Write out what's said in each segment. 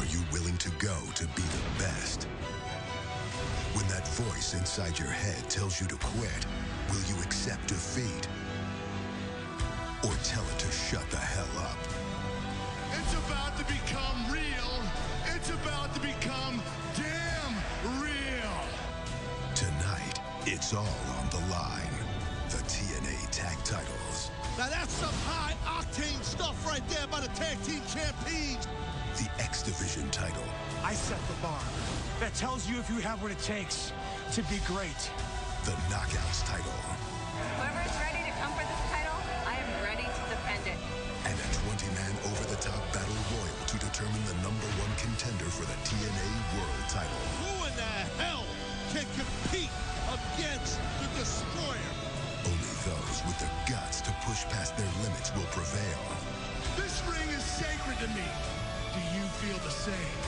Are you willing to go to be the best? When that voice inside your head tells you to quit, will you accept defeat? Or tell it to shut the hell up? It's about to become real. It's about to become damn real. Tonight, it's all on the line. The TNA Tag Titles. Now that's some high-octane stuff right there by the Tag Team Champions. The X Division title. I set the bar. That tells you if you have what it takes to be great. The Knockouts title. Whoever's ready to come for this title, I am ready to defend it. And a 20-man over-the-top battle royal to determine the #1 contender for the TNA World title. Who in the hell can compete against the Destroyer? Only those with the guts to push past their limits will prevail. This ring is sacred to me. Do you feel the same?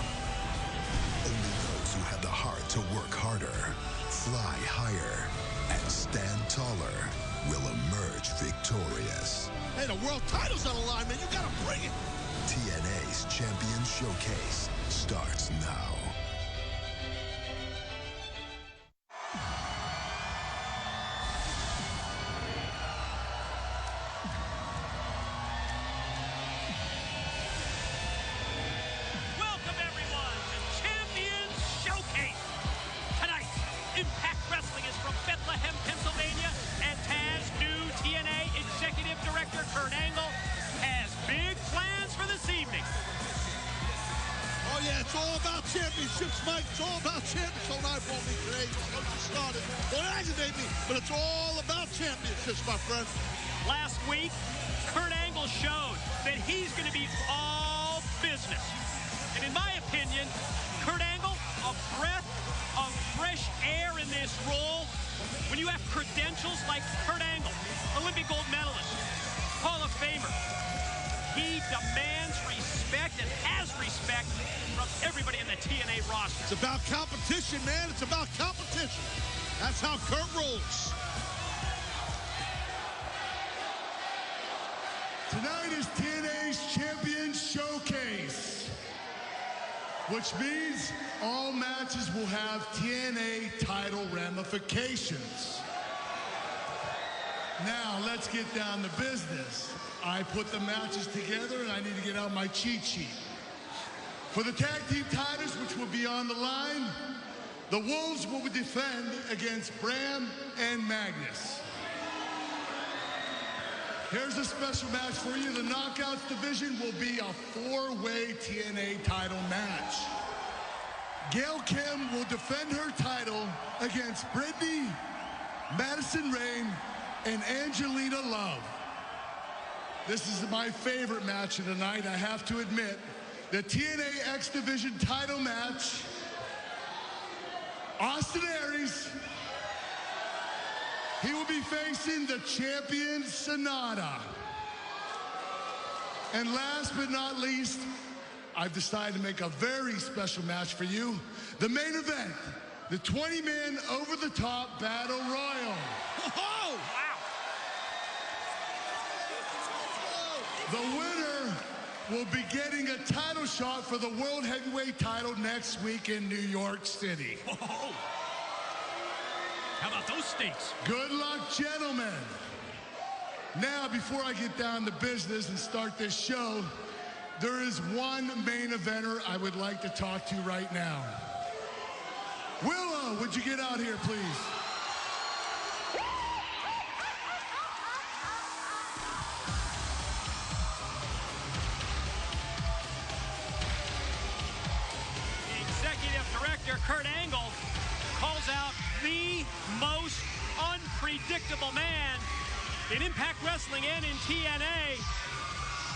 Only those who have the heart to work harder, fly higher, and stand taller will emerge victorious. Hey, the world title's on the line, man. You gotta bring it. TNA's Champion Showcase starts now. Welcome, everyone, to Champion Showcase. Tonight, Impact Wrestling is from Bethlehem, Pennsylvania, and Taz new TNA Executive Director Kurt Angle has big plans for this evening. Oh, yeah, it's all about championships, Mike. It's all about championships. Don't eyeball me today. Don't you start it. Don't agitate me. But it's all about championships, my friend. Last week, Kurt Angle showed that he's going to be all business. And in my opinion, Kurt Angle, a breath of fresh air in this role. When you have credentials like Kurt Angle, Olympic gold medalist, Hall of Famer, he demands respect and has respect from everybody in the TNA roster. It's about competition, man. It's about competition. That's how Kurt rolls. Tonight is TNA's Champion Showcase, which means all matches will have TNA title ramifications. Now, let's get down to business. I put the matches together, and I need to get out my cheat sheet. For the tag team titles, which will be on the line, the Wolves will defend against Bram and Magnus. Here's a special match for you. The Knockouts division will be a 4-way TNA title match. Gail Kim will defend her title against Brittany, Madison Rayne, and Angelina Love. This is my favorite match of the night, I have to admit. The TNA X Division title match. Austin Aries. He will be facing the champion Sonata. And last but not least, I've decided to make a very special match for you. The main event, the 20-man over-the-top battle royal. Oh, Wow. The winner will be getting a title shot for the World Heavyweight title next week in New York City. Whoa. How about those stakes? Good luck, gentlemen. Now, before I get down to business and start this show, there is one main eventer I would like to talk to right now. Willow, would you get out here, please? The executive director, Kurt Angle, calls out the most unpredictable man in Impact Wrestling and in TNA,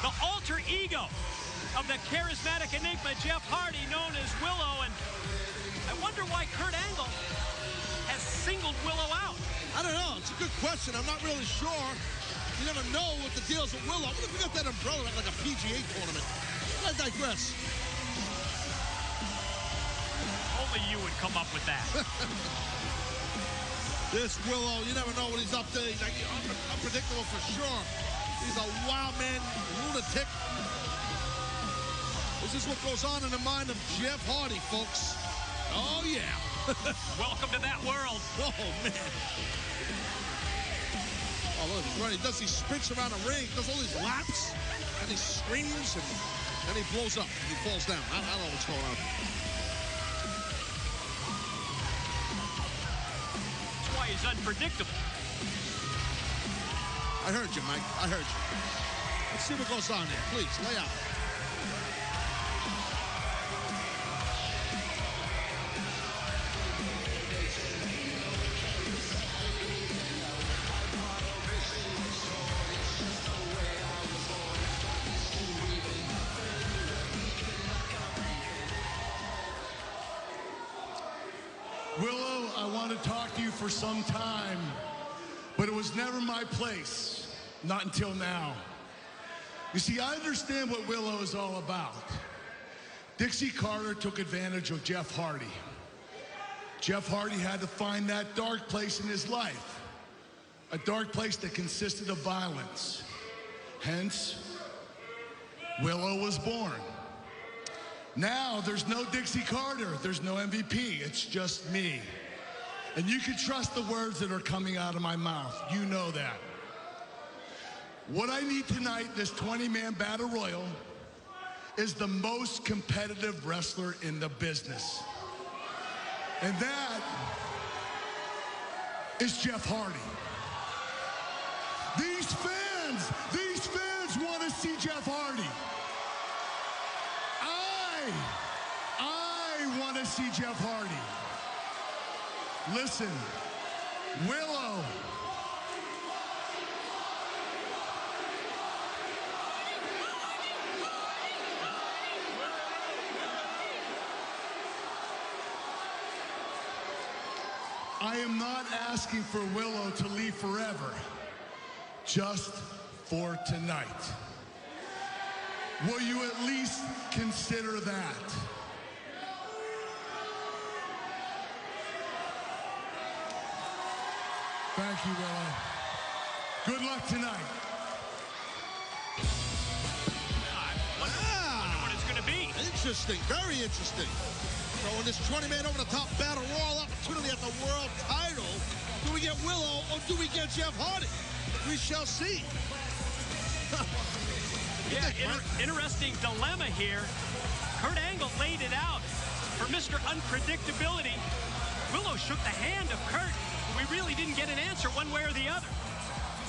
the alter ego of the charismatic enigma Jeff Hardy, known as Willow. And I wonder why Kurt Angle has singled Willow out. I don't know. It's a good question. I'm not really sure. You never know what the deal's with Willow. What if we got that umbrella like a PGA tournament? I digress. Only you would come up with that. This Willow, you never know what he's up to. He's like unpredictable for sure. He's a wild man, lunatic. This is what goes on in the mind of Jeff Hardy, folks. Oh, yeah. Welcome to that world. Oh, man. Oh, look, he's running. He sprints around the ring, does all these laps, and he screams, and then he blows up. He falls down. I don't know what's going on. That's why he's unpredictable. I heard you, Mike. I heard you. Let's see what goes on there. Please, lay out. Willow, I want to talk to you for some time, but it was never my place, not until now. You see, I understand what Willow is all about. Dixie Carter took advantage of Jeff Hardy. Jeff Hardy had to find that dark place in his life, a dark place that consisted of violence. Hence, Willow was born. Now, there's no Dixie Carter, there's no MVP, it's just me. And you can trust the words that are coming out of my mouth. You know that. What I need tonight, this 20-man battle royal, is the most competitive wrestler in the business. And that is Jeff Hardy. These fans want to see Jeff Hardy. I want to see Jeff Hardy. Listen, Willow. I am not asking for Willow to leave forever, just for tonight. Will you at least consider that? Thank you, Willow. Good luck tonight. I wonder what it's going to be. Interesting, very interesting. So in this 20-man over-the-top battle royal opportunity at the world title, do we get Willow or do we get Jeff Hardy? We shall see. Yeah, interesting dilemma here. Kurt Angle laid it out. For Mr. Unpredictability, Willow shook the hand of Kurt. We really didn't get an answer one way or the other.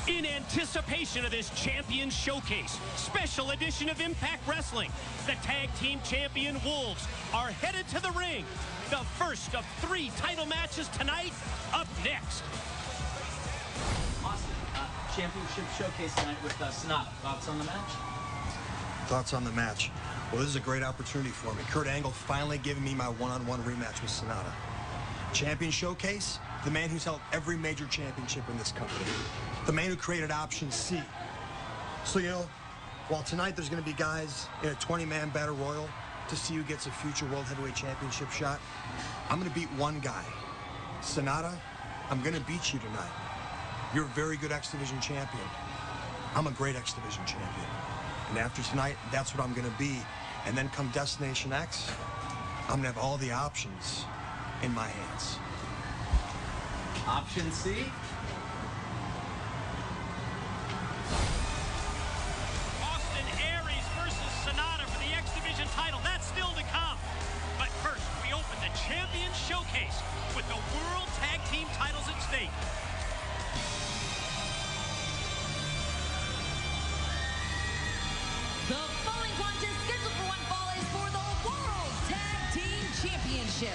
In anticipation of this champion showcase, special edition of Impact Wrestling, the tag team champion Wolves are headed to the ring. The first of 3 title matches tonight, up next. Austin, championship showcase tonight with Sonata. Thoughts on the match? Thoughts on the match? Well, this is a great opportunity for me. Kurt Angle finally giving me my one-on-one rematch with Sonata. Champion showcase, the man who's held every major championship in this company. The man who created Option C. So, you know, while tonight there's going to be guys in a 20-man battle royal to see who gets a future World Heavyweight Championship shot, I'm going to beat one guy. Sonata, I'm going to beat you tonight. You're a very good X Division champion. I'm a great X Division champion. And after tonight, that's what I'm going to be. And then come Destination X, I'm going to have all the options in my hands. Option C? Austin Aries versus Sonata for the X Division title. That's still to come. But first, we open the champion showcase with the World Tag Team titles at stake. The following contest scheduled for one fall is for the World Tag Team Championship.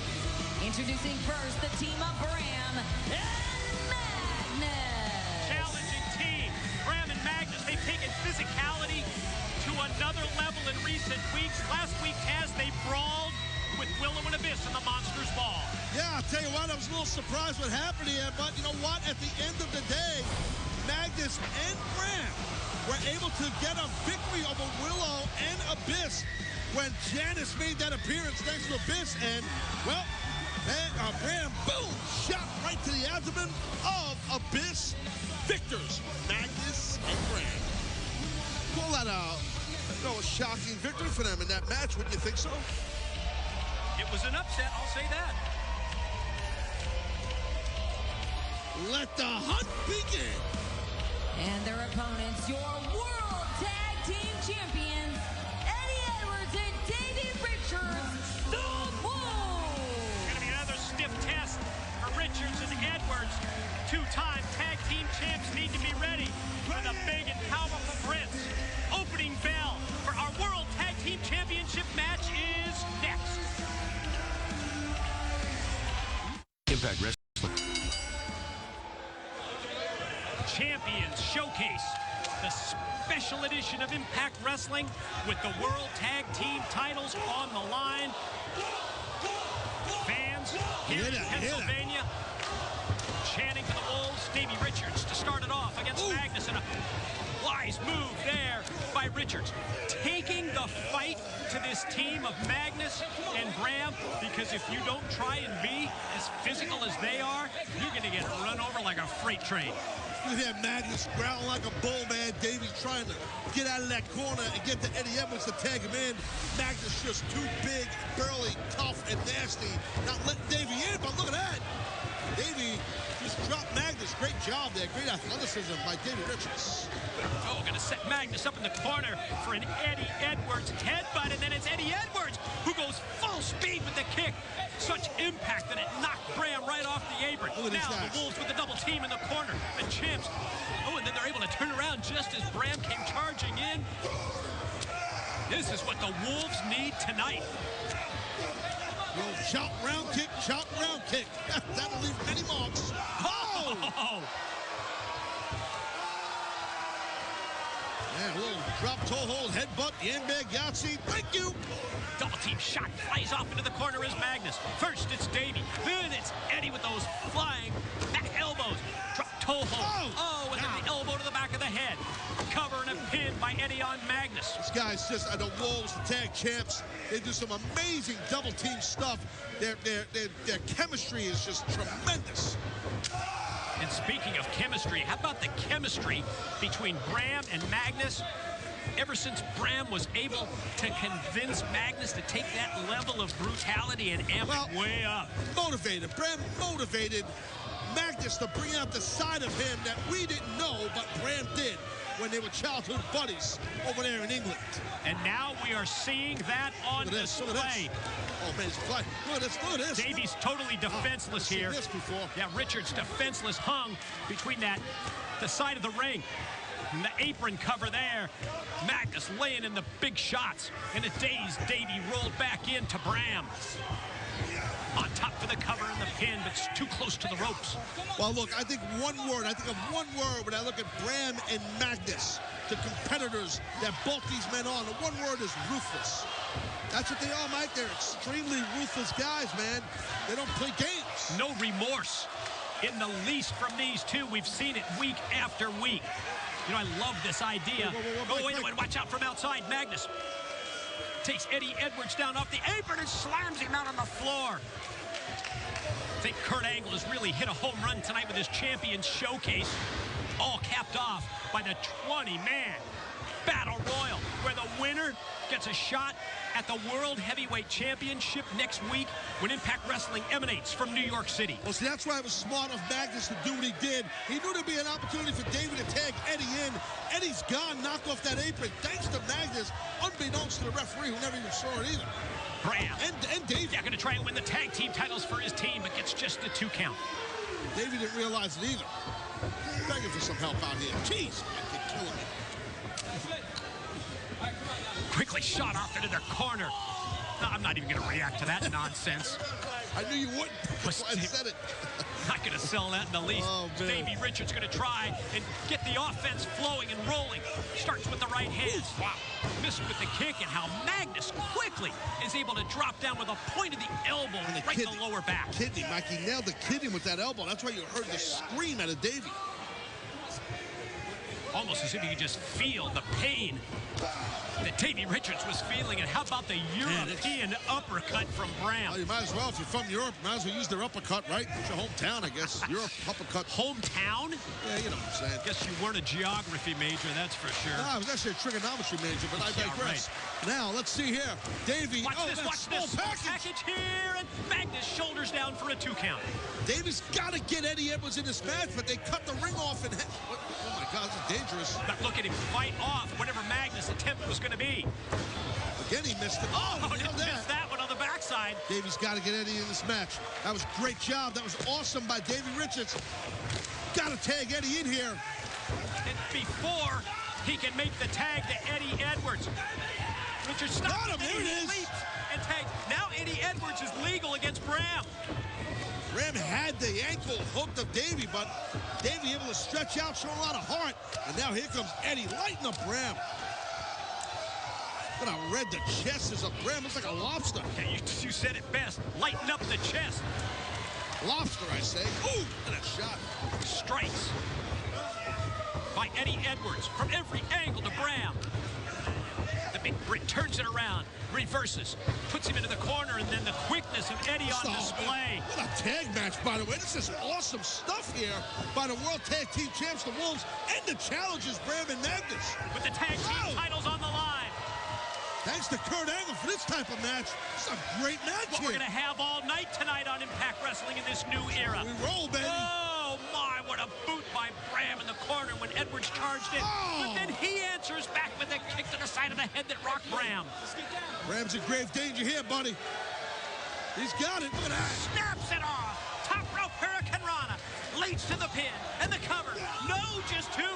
Introducing first the team of Bram and Magnus. Challenging team. Bram and Magnus, they've taken physicality to another level in recent weeks. Last week, Taz, they brawled with Willow and Abyss in the Monsters Ball. Yeah, I'll tell you what, I was a little surprised what happened here, but you know what? At the end of the day, Magnus and Bram were able to get a victory over Willow and Abyss when Janice made that appearance thanks to Abyss. And, well, Bram, boom, shot right to the abdomen of Abyss. Victors, Magnus and Bram. Call that No, a shocking victory for them in that match. Wouldn't you think so? It was an upset, I'll say that. Let the hunt begin. And their opponents, your World Tag Team Champions, Eddie Edwards and Davey Richards, the Wolves. It's going to be another stiff test for Richards and Edwards. Two-time tag team champs need to be ready for the big and powerful Prince. Opening bell for our World Tag Team Championship match is next. Impact Wrestling. Champions Showcase, the special edition of Impact Wrestling with the World Tag Team titles on the line. Fans here in Pennsylvania chanting for the Wolves. Davey Richards to start it off against Magnus, and a wise move there by Richards. Taking the fight to this team of Magnus and Bram, because if you don't try and be as physical as they are, you're going to get run over like a freight train. Look at Magnus growling like a bull, man. Davey's trying to get out of that corner and get to Eddie Edwards to tag him in. Magnus just too big, burly, tough, and nasty. Not letting Davey in, but look at that. Davey just dropped Magnus. Great job there. Great athleticism by Davey Richards. Oh, going to set Magnus up in the corner for an Eddie Edwards headbutt, and then it's Eddie Edwards who goes full speed with the kick. Such impact that it knocked Bram right off the apron. Now the Wolves with the double team in the corner. The champs. Oh, and then they're able to turn around just as Bram came charging in. This is what the Wolves need tonight. Well, chop round kick, chop round kick. That'll leave many marks. Oh! And a little drop toe hold, headbutt, the airbag Yahtzee. Thank you. Double team shot flies off into the corner as Magnus. First it's Davey, then it's Eddie with those flying back elbows. Drop toe hold. Oh, and then the elbow to the back of the head. Cover and a pin by Eddie on Magnus. These guys just are the Wolves, the tag champs. They do some amazing double team stuff. Their chemistry is just tremendous. And speaking of chemistry, how about the chemistry between Bram and Magnus? Ever since Bram was able to convince Magnus to take that level of brutality and amp it way up. Motivated. Bram motivated Magnus to bring out the side of him that we didn't know, but Bram did when they were childhood buddies over there in England. And now we are seeing that on display. Oh, man, it's flying. Look at this. Davey's totally defenseless here. I've seen this before. Yeah, Richards defenseless, hung between the side of the ring. And the apron cover there. Magnus laying in the big shots. And a dazed Davey rolled back into Bram. On top for the cover and the pin, but it's too close to the ropes. Well, look, I think of one word when I look at Bram and Magnus, the competitors that both these men are. The one word is ruthless. That's what they are, Mike. They're extremely ruthless guys, man. They don't play games. No remorse in the least from these two. We've seen it week after week. You know, I love this idea. Oh, wait, watch out from outside. Magnus takes Eddie Edwards down off the apron and slams him out on the floor. I think Kurt Angle has really hit a home run tonight with his Champions Showcase, all capped off by the 20-man Battle Royal, where the winner gets a shot at the World Heavyweight Championship next week when Impact Wrestling emanates from New York City. Well, see, that's why it was smart of Magnus to do what he did. He knew there'd be an opportunity for Davey to tag Eddie in. Eddie's gone, knocked off that apron, thanks to Magnus, unbeknownst to the referee, who never even saw it either. Bram and Davey. Yeah, going to try and win the tag team titles for his team, but gets just the 2 count. Davey didn't realize it either. Begging for some help out here. Jeez, they're killing me. Quickly shot off into their corner. No, I'm not even going to react to that nonsense. I knew you wouldn't. That's why I said it. Not going to sell that in the least. Oh, Davey Richards going to try and get the offense flowing and rolling. Starts with the right hand. Wow. Missed with the kick, and how Magnus quickly is able to drop down with a point of the elbow right in the lower back. Kidney, Mike. He nailed the kidney with that elbow. That's why you heard the scream out of Davey. Almost as if you could just feel the pain that Davey Richards was feeling. And how about the European uppercut from Bram? Well, you might as well, if you're from Europe, you might as well use their uppercut, right? It's your hometown, I guess. Europe uppercut. Hometown? Yeah, you know what I'm saying. Guess you weren't a geography major, that's for sure. No, I was actually a trigonometry major, but I digress. Right. Now, let's see here. Davey. Watch this. Package here, and Magnus shoulders down for a 2 count. Davey's got to get Eddie Edwards in this match, but they cut the ring off. And oh, my God, this is dangerous. But look at him fight off whatever Magnus' attempt was going to be. Again, he missed it. Oh, he missed that one on the backside. Davey's got to get Eddie in this match. That was a great job. That was awesome by Davey Richards. Got to tag Eddie in here. And before he can make the tag to Eddie Edwards. Richards stopped him. There it is. And tagged. Now Eddie Edwards is legal against Bram. Bram had the ankle hooked of Davey, but Davey able to stretch out, show a lot of heart. And now here comes Eddie, lighting up Bram. Look how red the chest is of Bram. Looks like a lobster. Yeah, you said it best. Lighten up the chest. Lobster, I say. Ooh, look at that shot. Strikes by Eddie Edwards from every angle to Bram. The big Brit turns it around, reverses, puts him into the corner, and then the quickness of Eddie on display. What a tag match, by the way. This is awesome stuff here by the World Tag Team Champs, the Wolves, and the challengers, Bram and Magnus. With the tag team titles on the line. Thanks to Kurt Angle for this type of match. It's a great match what here. We're going to have all night tonight on Impact Wrestling in this new era. We roll, baby. Oh, my, what a boot by Bram in the corner when Edwards charged in. But then he answers back with a kick to the side of the head that rocked Bram. Bram's in grave danger here, buddy. He's got it. Look at that. Snaps it off. Top rope Hurricane Rana. Leads to the pin and the cover. No, just 2.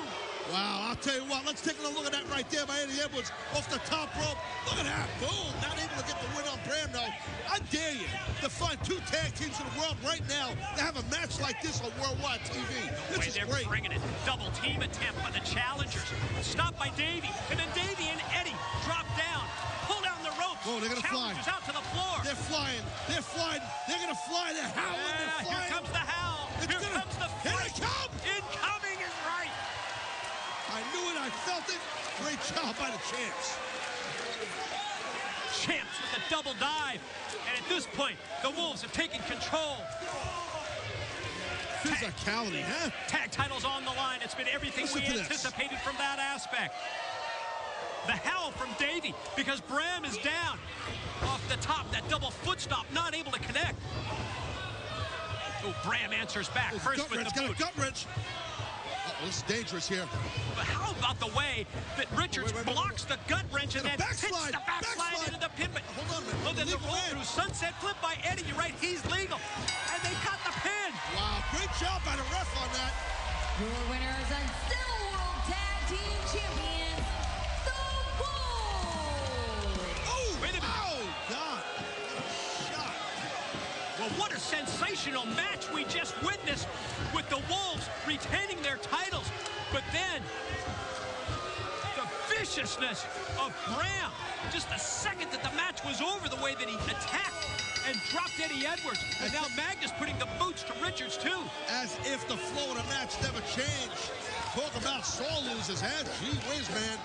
Wow, I'll tell you what, let's take a look at that right there by Eddie Edwards off the top rope. Look at that, boom. Not able to get the win on Bram, though. I dare you to find 2 tag teams in the world right now to have a match like this on worldwide TV. This is great. They're bringing it. Double team attempt by the challengers. Stopped by Davey, and then Davey and Eddie drop down. Pull down the ropes. Oh, they're going to fly. Challengers out to the floor. They're flying. They're flying. They're going to fly. They're howling. They're flying. Here comes the howl. Here comes the Here it comes. Incoming is right. I knew it. I felt it. Great job by the Champs. Champs with a double dive. And at this point, the Wolves have taken control. Physicality, huh? Tag titles on the line. It's been everything we anticipated from that aspect. The howl from Davey because Bram is down. Off the top, that double foot stomp, not able to connect. Oh, Bram answers back. First with the boot. Gut wrench. Uh-oh, this is dangerous here. But how about the way that Richards blocks the gut wrench and then hits the backslide into the pin? But hold on a minute. Look at the roll through sunset flip by Eddie. You're right, he's legal. And they cut the pin. Wow, great job by the ref on that. Your winners and still World Tag Team Champions, the Wolves. Oh, wait a minute. Oh, God. Shot. Well, what a sensational match we just witnessed with the Wolves retaining their titles. But then, the viciousness of Bram. Just the second that the match was over, the way that he attacked and dropped Eddie Edwards. And now Magnus putting the boots to Richards, too. As if the flow of the match never changed. Talk about sore losers, huh? Gee whiz, man.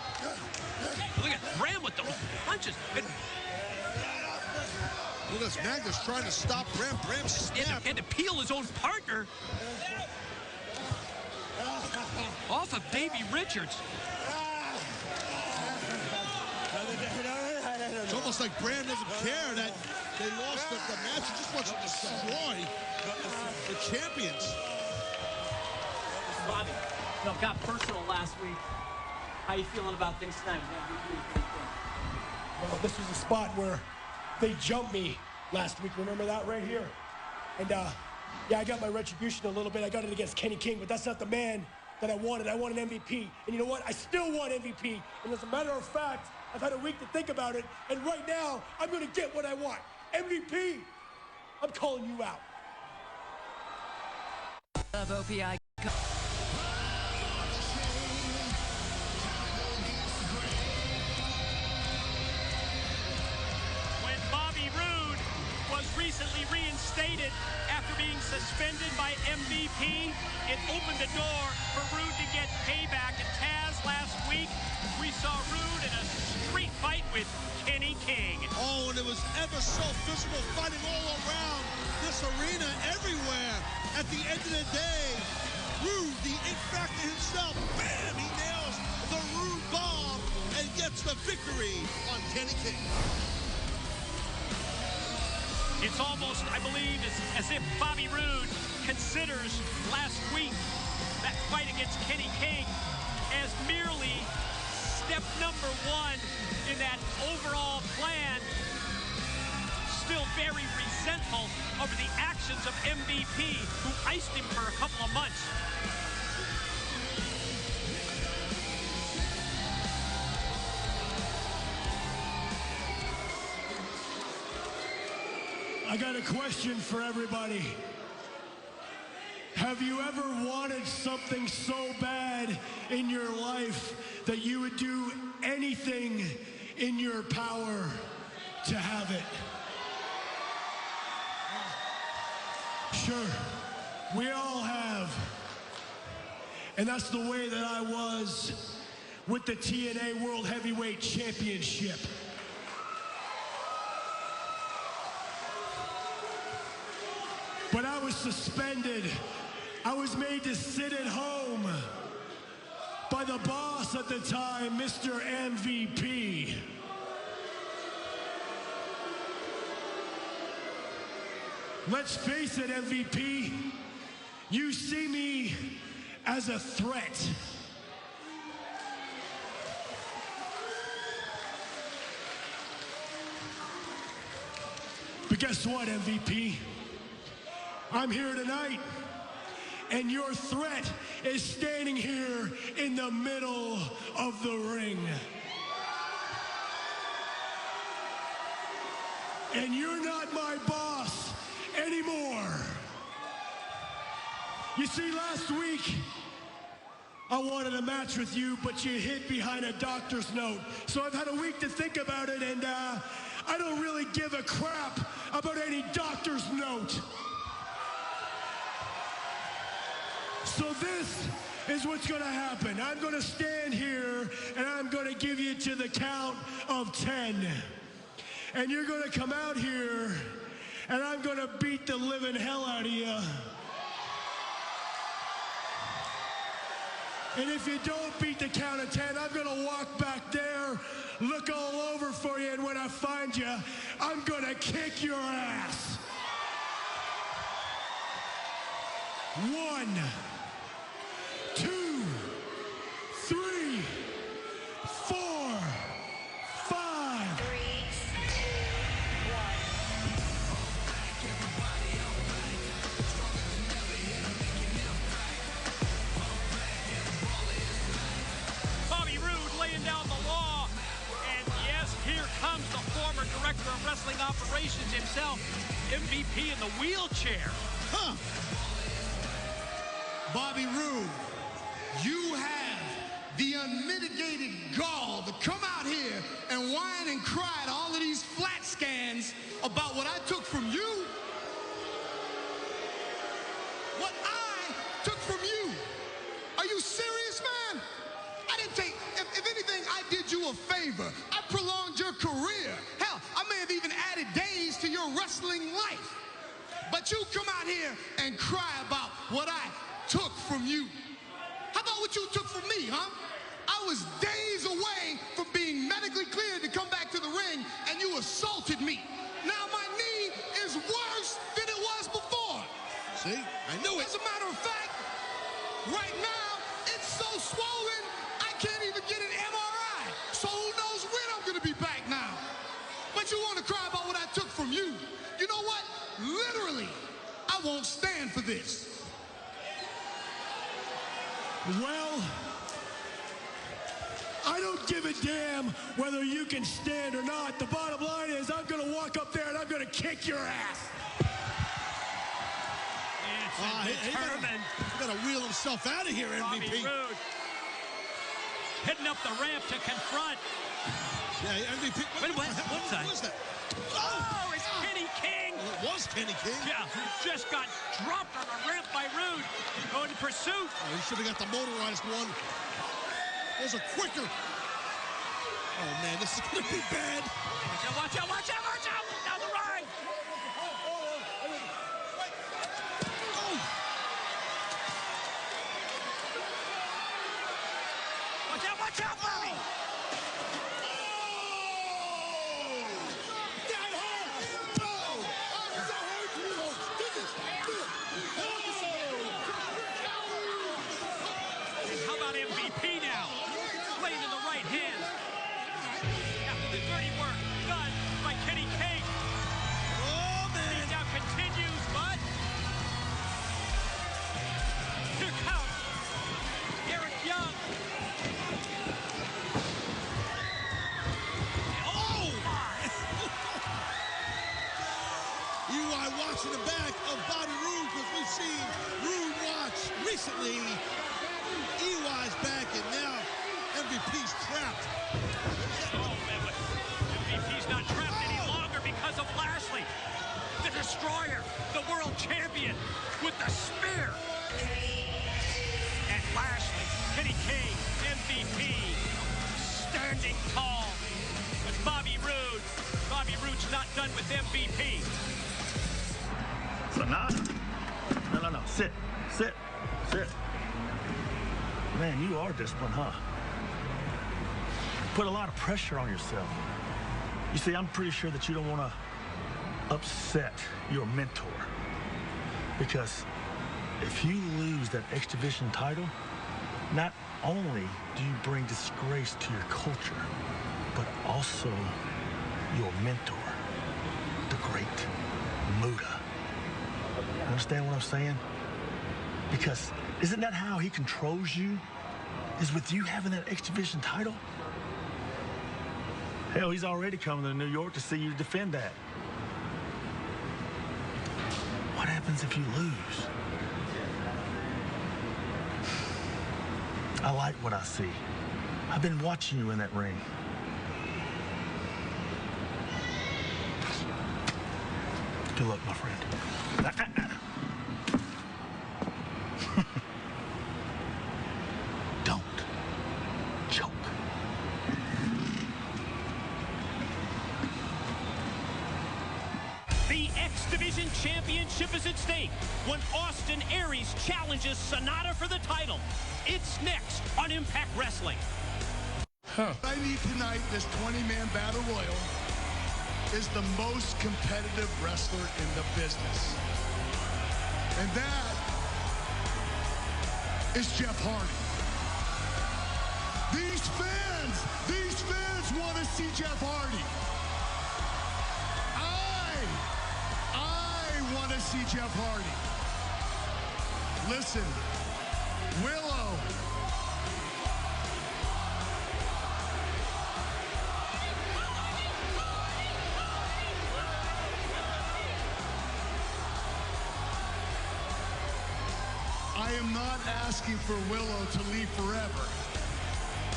Look at Bram with those punches. And look at this, Magnus trying to stop Bram. Bram snapped. And to peel his own partner off of Davey Richards. It's almost like Bram doesn't care that they lost the match. He just wants to destroy the champions. Bobby, got personal last week. How you feeling about things tonight? Well, this was a spot where they jumped me last week. Remember that right here? And yeah, I got my retribution a little bit. I got it against Kenny King, but that's not the man that I wanted. I want an MVP. And you know what? I still want MVP. And as a matter of fact, I've had a week to think about it. And right now, I'm going to get what I want. MVP. I'm calling you out. Of OPI. When Bobby Roode was recently reinstated after being suspended by MVP, it opened the door for Rude to get payback. And Taz, last week, we saw Rude in a street fight with Kenny King. Oh, and it was ever so physical, fighting all around this arena, everywhere. At the end of the day, Rude, the It Factor himself, bam, he nails the Rude bomb and gets the victory on Kenny King. It's almost, I believe, as if Bobby Roode considers last week that fight against Kenny King as merely step number one in that overall plan. Still very resentful over the actions of MVP, who iced him for a couple of months. I got a question for everybody. Have you ever wanted something so bad in your life that you would do anything in your power to have it? Sure, we all have. And that's the way that I was with the TNA World Heavyweight Championship. But I was suspended. I was made to sit at home by the boss at the time, Mr. MVP. Let's face it, MVP, you see me as a threat. But guess what, MVP? I'm here tonight, and your threat is standing here in the middle of the ring. And you're not my boss anymore. You see, last week, I wanted a match with you, but you hid behind a doctor's note. So I've had a week to think about it, and I don't really give a crap about any doctor's note. So this is what's going to happen. I'm going to stand here, and I'm going to give you to the count of 10. And you're going to come out here, and I'm going to beat the living hell out of you. And if you don't beat the count of 10, I'm going to walk back there, look all over for you, and when I find you, I'm going to kick your ass. 1, 2, 3, 4, 5. 3, 2, 1. Bobby Roode laying down the law. And yes, here comes the former director of wrestling operations himself, MVP in the wheelchair. Huh. Bobby Roode, you have the unmitigated gall to come out here and whine and cry to all of these flat scans about what I took from you. What I took from you. Are you serious, man? I didn't take, if anything, I did you a favor. I prolonged your career. Hell, I may have even added days to your wrestling life. But you come out here and cry about what I took from you. How about what you took from me, huh? I was days away from being medically cleared to come back to the ring, and you assaulted me. Now my knee is worse than it was before. See, I knew it. As a matter of fact, right now, it's so swollen, I can't even get an MRI. So who knows when I'm gonna be back now. But you wanna cry about what I took from you. You know what? Literally, I won't stand for this. Well, I don't give a damn whether you can stand or not. The bottom line is I'm going to walk up there and I'm going to kick your ass. It's determined. He got to wheel himself out of here, MVP. Bobby Roode hitting up the ramp to confront. Yeah, MVP. What's that? What was that? Oh, it's Kenny King. Well, it was Kenny King. Yeah, just got dropped on the ramp by Rude. Going to pursuit. Oh, he should have got the motorized one. Those are quicker. Oh, man, this is going to be bad. Watch out, watch out, watch out! Down the right! Watch out, Bobby! How about MVP now? Playing in the right hand. After the dirty work done by Kenny King. Oh, man. Now continues, but here comes Eric Young. Oh, my. EY watching the back of Bobby Roode, because we've seen Roode watch recently. EY's back, and now MVP's trapped. Oh, man, but MVP's not trapped any longer because of Lashley. The Destroyer, the world champion, with the spear. And Lashley, Kenny King, MVP, standing tall. With Bobby Roode. Bobby Roode's not done with MVP. Sonata? No. Sit. Man, you are disciplined, huh? Put a lot of pressure on yourself. You see, I'm pretty sure that you don't want to upset your mentor. Because if you lose that X Division title, not only do you bring disgrace to your culture, but also your mentor, the great Muta. Understand what I'm saying? Because isn't that how he controls you? Is with you having that X Division title? Hell, he's already coming to New York to see you defend that. What happens if you lose? I like what I see. I've been watching you in that ring. Good luck, my friend. Don't choke. The X Division Championship is at stake when Austin Aries challenges Sonata for the title. It's next on Impact Wrestling. I need tonight, this 20-man battle royal is the most competitive wrestler in the business. And that is Jeff Hardy. These fans want to see Jeff Hardy. I want to see Jeff Hardy. Listen, Willow. I am not asking for Willow to leave forever,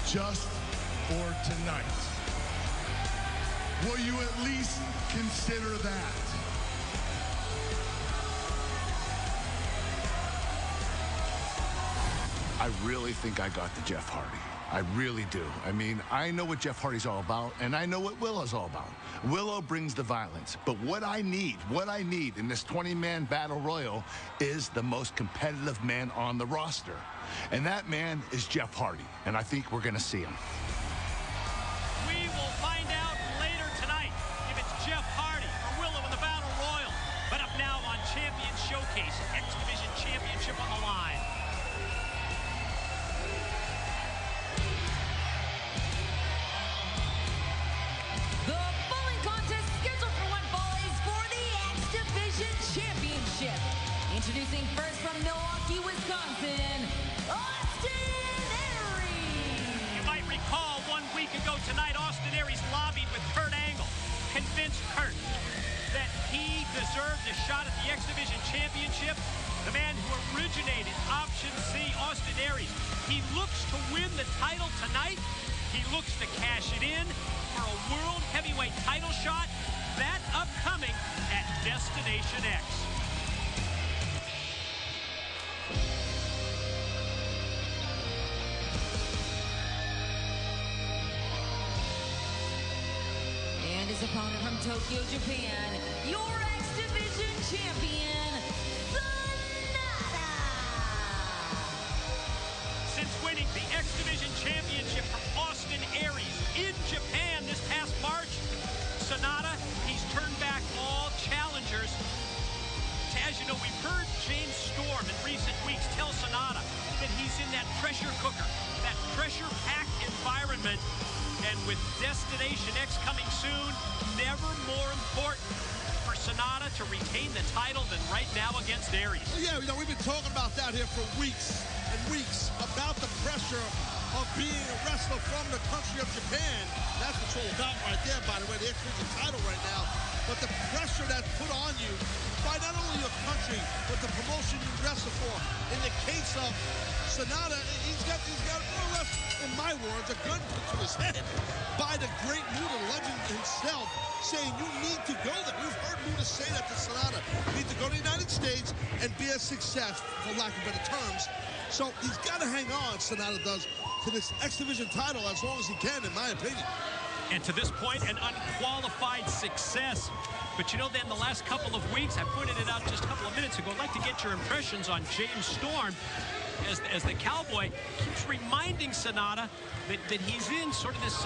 just for tonight. Will you at least consider that? I really think I got the Jeff Hardy. I really do. I mean, I know what Jeff Hardy's all about, and I know what Willow's all about. Willow brings the violence, but what I need in this 20-man battle royal is the most competitive man on the roster. And that man is Jeff Hardy, and I think we're gonna see him. We will find out later tonight if it's Jeff Hardy or Willow in the battle royal. But up now on Champion Showcase, X Division Championship on the line. Introducing first from Milwaukee, Wisconsin, Austin Aries. You might recall 1 week ago tonight, Austin Aries lobbied with Kurt Angle, convinced Kurt that he deserved a shot at the X Division Championship. The man who originated Option C, Austin Aries. He looks to win the title tonight. He looks to cash it in for a World Heavyweight title shot. That upcoming at Destination Destination X. And his opponent from Tokyo, Japan, your X Division champion, Sonata. Since winning the X Division Championship from Austin Aries in Japan this past March, Sonata, he's turned back all challengers. As you know, we've heard James Storm in recent weeks tell Sonata that he's in that pressure cooker, that pressure-packed environment. And with Destination X coming soon, never more important for Sonata to retain the title than right now against Aries. Well, yeah, we've been talking about that here for weeks and weeks, about the pressure of being a wrestler from the country of Japan. That's what it's all about right there, by the way. The X Division title right now. But the pressure that's put on you by not only your country, but the promotion you wrestle for. In the case of Sonata, he's got more or less, in my words, a gun put to his head by the great Muta, legend himself, saying you need to go there. We've heard Muta say that to Sonata. You need to go to the United States and be a success, for lack of better terms. So he's got to hang on, Sonata does, to this X Division title as long as he can, in my opinion. And to this point, an unqualified success. But you know, then the last couple of weeks, I pointed it out just a couple of minutes ago, I'd like to get your impressions on James Storm as the Cowboy keeps reminding Sonata that he's in sort of this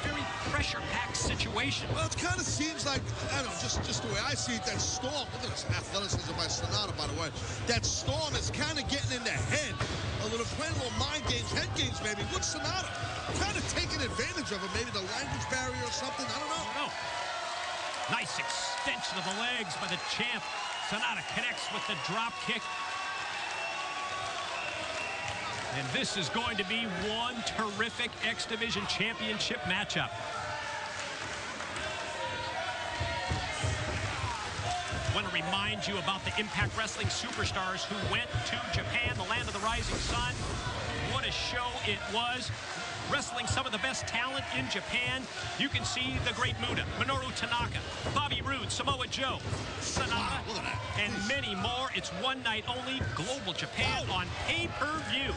very pressure-packed situation. Well, it kind of seems like, I don't know, just the way I see it, that Storm, look at this athleticism by Sonata, by the way, that Storm is kind of getting in the head a little, playing a little mind games, head games maybe, with Sonata. Kind of taking advantage of it, maybe the language barrier or something, I don't know. Nice extension of the legs by the champ. Sonata connects with the drop kick. And this is going to be one terrific X Division Championship matchup. I want to remind you about the Impact Wrestling superstars who went to Japan, the land of the rising sun. What a show it was. Wrestling some of the best talent in Japan. You can see the great Muta, Minoru Tanaka, Bobby Roode, Samoa Joe, Sonata, and many more. It's one night only, Global Japan on pay-per-view.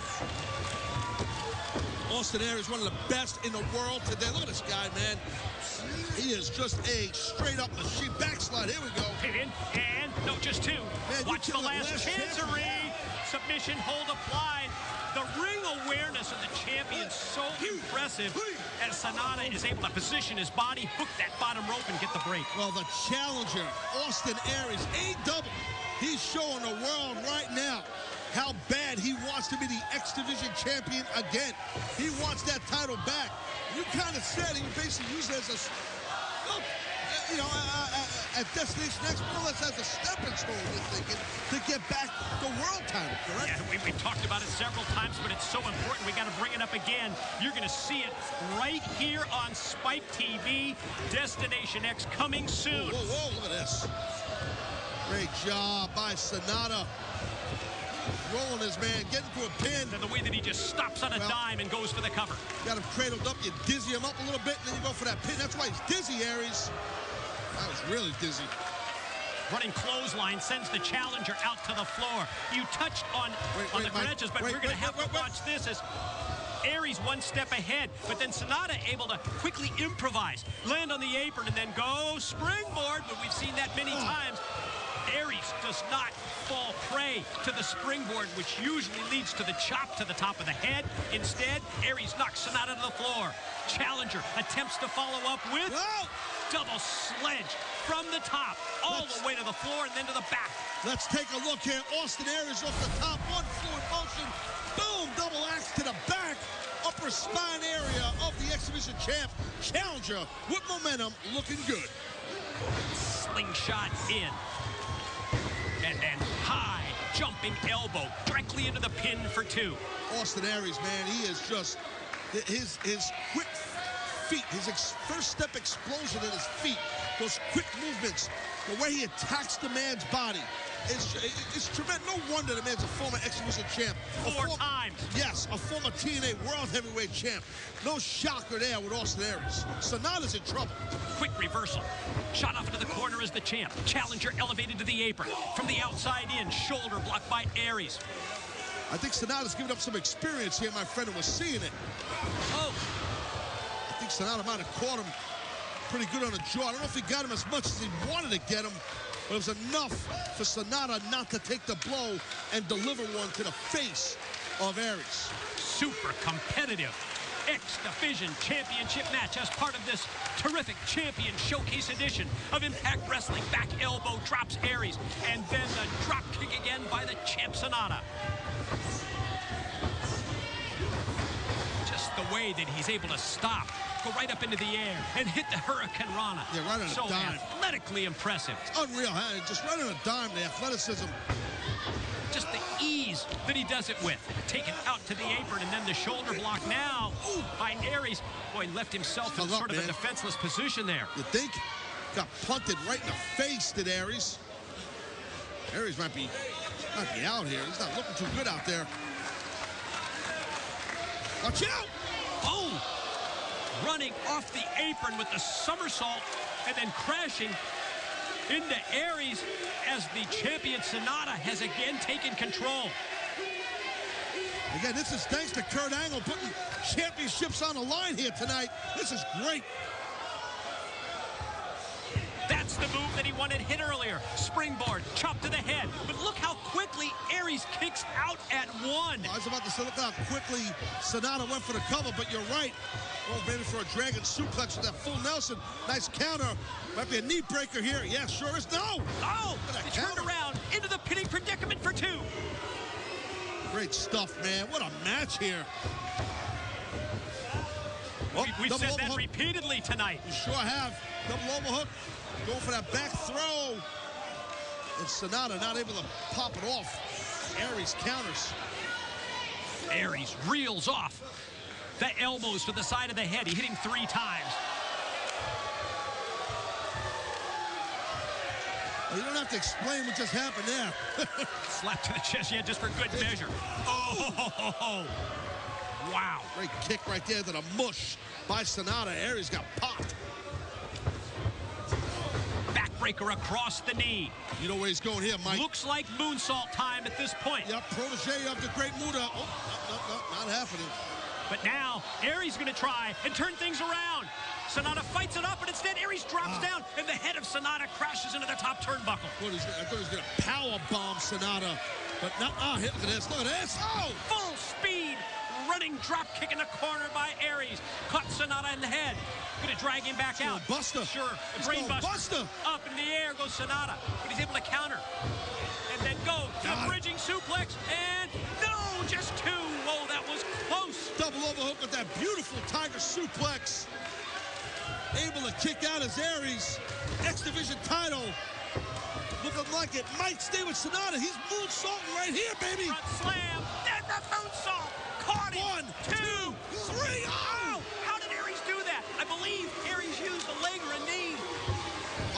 Austin Aries, one of the best in the world today. Look at this guy, man. He is just a straight-up machine. Backslide, here we go. Pin in, and no, just two. Man, watch the last chancery. Submission hold applied. The ring awareness of the champion so impressive as Sonata is able to position his body, hook that bottom rope, and get the break. Well, the challenger, Austin Aries, A-double. He's showing the world right now how bad he wants to be the X Division champion again. He wants that title back. You kind of said he basically used it as a, well, you know, at Destination X, more or less as a stepping stone, you're thinking, to get back the world title, correct? Yeah, we've talked about it several times, but it's so important. We got to bring it up again. You're going to see it right here on Spike TV. Destination X coming soon. Whoa, whoa, look at this. Great job by Sonata. Rolling his man, getting to a pin. And the way that he just stops on a dime and goes for the cover. Got him cradled up, you dizzy him up a little bit, and then you go for that pin. That's why he's dizzy, Aries. That was really dizzy. Running clothesline sends the challenger out to the floor. You touched on the credentials, but we're going to have to watch this as Aries one step ahead, but then Sonata able to quickly improvise, land on the apron, and then go springboard, but we've seen that many times. Aries does not fall prey to the springboard, which usually leads to the chop to the top of the head. Instead, Aries knocks Sonata to the floor. Challenger attempts to follow up with double sledge from the top, all the way to the floor and then to the back. Let's take a look here. Austin Aries off the top, one fluid motion. Boom, double axe to the back. Upper spine area of the X Division champ. Challenger with momentum, looking good. Slingshot in. And then high jumping elbow directly into the pin for two. Austin Aries, man, he is just, his quick feet, his first step explosion in his feet, those quick movements, the way he attacks the man's body, It's tremendous. No wonder the man's a former X-Division champ. Four times. Yes, a former TNA World Heavyweight champ. No shocker there with Austin Aries. Sonata's in trouble. Quick reversal. Shot off into the corner as the champ. Challenger elevated to the apron. From the outside in, shoulder blocked by Aries. I think Sonata's giving up some experience here, my friend, and was seeing it. Oh. I think Sonata might have caught him pretty good on the jaw. I don't know if he got him as much as he wanted to get him, but it was enough for Sonata not to take the blow and deliver one to the face of Aries. Super competitive X-Division Championship match as part of this terrific Champion Showcase edition of Impact Wrestling. Back elbow drops Aries, and then the drop kick again by the champ Sonata. Just the way that he's able to stop, go right up into the air, and hit the Hurricane Rana. Yeah, right on a so dime. Athletically impressive. It's unreal, huh? Just right on a dime, the athleticism. Just the ease that he does it with. Taken out to the apron, and then the shoulder block now by Aries. Boy, left himself in sort of a defenseless position there. You think? Got punted right in the face, did Aries. Aries might be out here. He's not looking too good out there. Watch out! Oh! Running off the apron with the somersault and then crashing into Aries as the champion Sonata has again taken control. Again, this is thanks to Kurt Angle putting championships on the line here tonight. This is great. That's the move that he wanted hit earlier. Springboard, chop to the head. But look how quickly Aries kicks out at one. I was about to say, look how quickly Sonata went for the cover, but you're right. Oh, maybe for a dragon suplex with that full Nelson. Nice counter. Might be a knee breaker here. Yeah, sure is. No! Oh! He turned around into the pinning predicament for two. Great stuff, man. What a match here. Oh, we've said that repeatedly tonight. You sure have. Double overhook. Going for that back throw. And Sonata not able to pop it off. Aries counters. Aries reels off. The elbows to the side of the head. He hit him 3 times. Well, you don't have to explain what just happened there. Slap to the chest, yeah, just for good measure. Oh! Wow. Great kick right there to the mush by Sonata. Aries got popped. Backbreaker across the knee. You know where he's going here, Mike. Looks like moonsault time at this point. Yep, protege of the Great Muta. Oh, no, not happening. But now, Aries going to try and turn things around. Sonata fights it up, but instead Aries drops down, and the head of Sonata crashes into the top turnbuckle. I thought he was going to power bomb Sonata, but not. Look at this, look at this. Oh! Full speed, running drop kick in the corner by Aries. Caught Sonata in the head. Going to drag him back out. Buster. Sure, brain buster. Up in the air goes Sonata, but he's able to counter. And then go to the bridging suplex, and no, just 2. Whoa, that was close. Double overhook with that beautiful tiger suplex. Able to kick out as Aries. X-Division title. Looking like it might stay with Sonata. He's moonsaulting right here, baby. Front slam, then the moonsault. Caught him. 1, 2, 3. Oh! How did Aries do that? I believe Aries used a leg or a knee.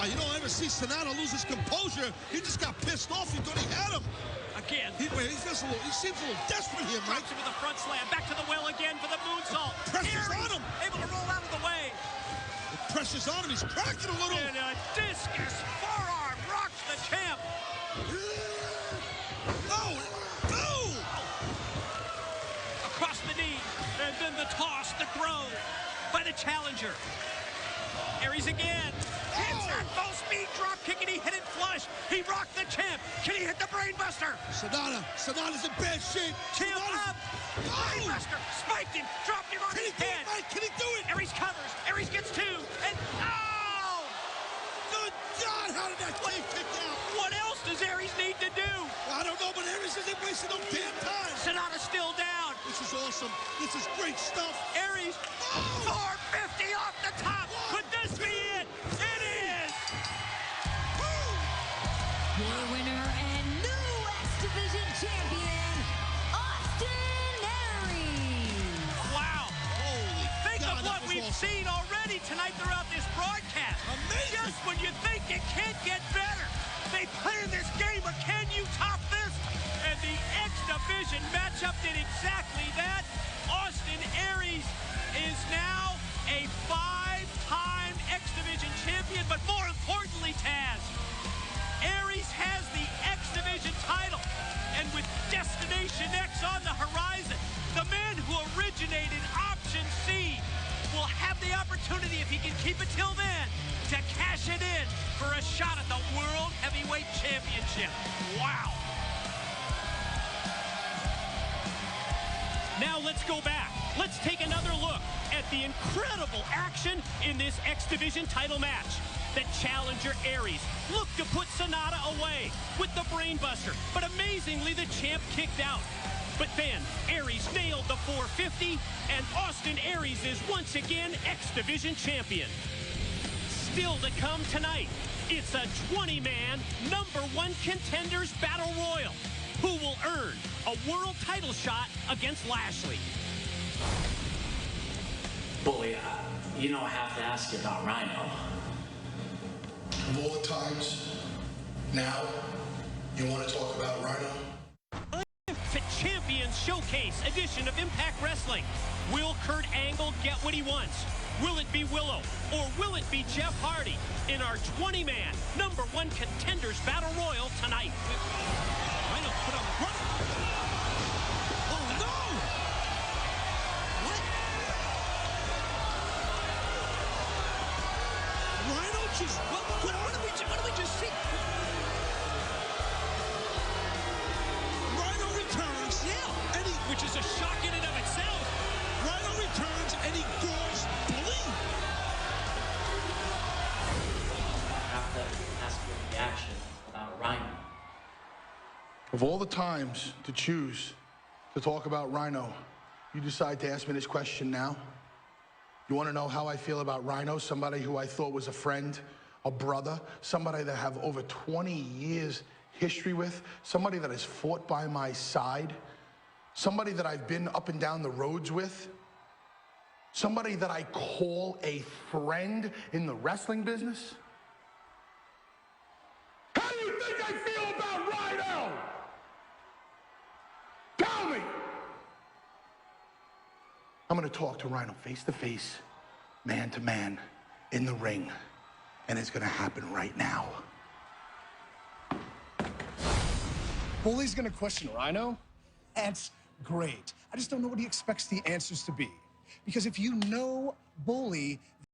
You don't ever see Sonata lose his composure. He just got pissed off. He thought he had him. Again. He seems a little desperate here, Mike. Drops him with a front slam. Back to the well again for the moonsault. Pressure's on him. Able to roll out of the way. The pressure's on him. He's cracking a little. And a discus forearm rocks the champ. No! Across the knee. And then the toss, the throw by the challenger. Aries again. Hits that full speed drop kick, and he hit it flush. He rocked the champ. Can he hit the brain buster? Sonata's in bad shape. Champ up. Brain buster. Spiked him. Dropped him on his head. Can he do it? Aries covers. Aries gets 2. And oh! Good God, how did that play kick out? What else does Aries need to do? Well, I don't know, but Aries isn't wasting no damn time. Sonata's still down. This is awesome. This is great stuff. Aries, 450 off the top. Could this be it? It is. Your winner and new X-Division champion, Austin Aries. Wow. Holy Think God, of what we've seen already tonight throughout this broadcast. Amazing. Just when you think it can't get better, they play this game of can action. Wow. Now let's go back. Let's take another look at the incredible action in this X Division title match. The challenger Aries looked to put Sonata away with the brainbuster, but amazingly the champ kicked out. But then Aries nailed the 450, and Austin Aries is once again X Division champion. Still to come tonight, it's a 20-man #1 contenders battle royal. Who will earn a world title shot against Lashley? Bully, you know I have to ask you about Rhino. Of all the times, now, you want to talk about Rhino? The Champions Showcase edition of Impact Wrestling. Will Kurt Angle get what he wants? Will it be Willow, or will it be Jeff Hardy in our 20-man #1 contenders battle royal tonight? Rhino put on the run. Oh no! What? Rhino just what do we just see? Rhino returns. Yeah. And which is a shock in and of itself. Rhino returns and he gores Bully. I have to ask your reaction about Rhino. Of all the times to choose to talk about Rhino, you decide to ask me this question now? You want to know how I feel about Rhino, somebody who I thought was a friend, a brother, somebody that I have over 20 years history with, somebody that has fought by my side, somebody that I've been up and down the roads with, somebody that I call a friend in the wrestling business? How do you think I feel about Rhino? Tell me! I'm gonna talk to Rhino face to face, man to man, in the ring, and it's gonna happen right now. Bully's gonna question Rhino? That's great. I just don't know what he expects the answers to be. Because if you know Bully,